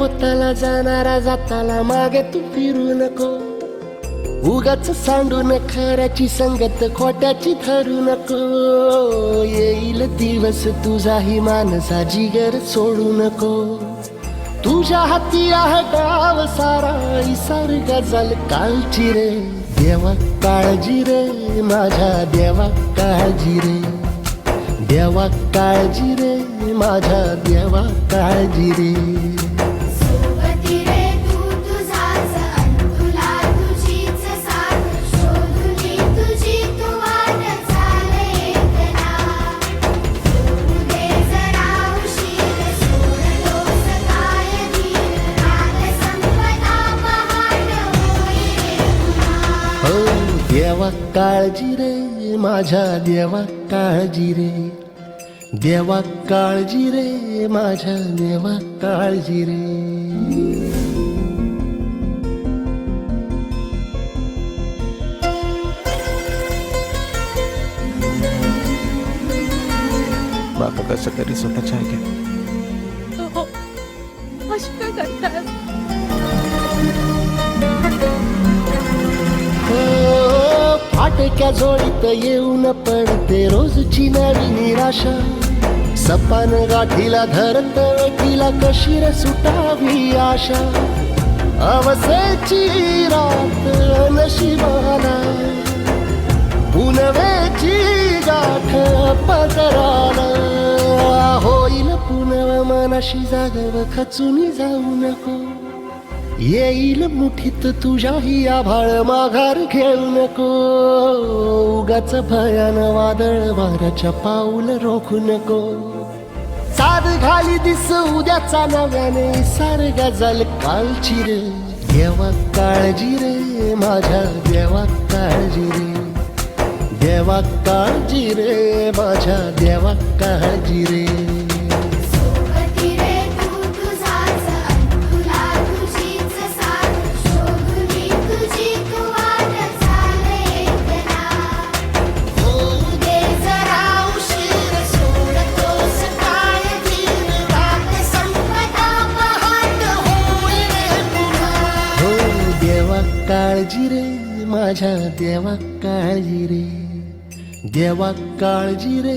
पोताला जाणारा जाताला मागे तू फिरू नको. उगाच सांडून खऱ्याची संगत खोट्याची ठरू नको. येईल दिवस तुझाही मानसा जिगर सोडू नको. तुझ्या हाती आहे डाव सारा इसार गजल कालची रे. देवा काळजी रे माझ्या देवा काळजी रे. देवा काळजी रे माझ्या देवा काळजी रे. सोबती रे तू तुझाच अन तुला तुझीच साथ शोधुनी तुझी तू वाट चाल एकला. सोडू दे जरा उशीर सोडतोस काय धीर रात संपता पहाट होई रे पुन्हा. हो देवा काळजी रे माझ्या देवा काळजी रे. देवा काळजी रे माझ्या देवा काळजी रे. बापू कसं तरी स्वतःच्या ऐकत हो अशी काय करतात. हो फाटक्या जोडीत येऊन पडते रोजची नवी निराशा. सपान गाठीला धरत वेठीला कशी रे सुटावी आशा. अवसेची रात नशिबाला पुनवेची गाठ पदराला. होईल पुनव मनाशी जागव खचून जाऊ नको. येईल मुठीत तुझ्याही आभाळ माघार घेऊ नको. उगाच भयान वादळ वाऱ्याच्या पाऊल रोखू नको. साध घाली दिस उद्याचा नव्याने सार गजल कालची रे. देवा काळजी रे माझ्या देवा काळजी रे. देवा काळजी रे माझ्या देवा काळजी रे. सोबती रे तू तुझाच अन तुला तुझीच साथ शोधुनी तुझी तू वाट चाल एकला. होऊ दे जरा उशीर सोडतोस काय धीर रात संपता पहाट होई रे पुन्हा. हो देवा काळजी रे माझ्या देवा काळजी रे. देवा काळजी रे.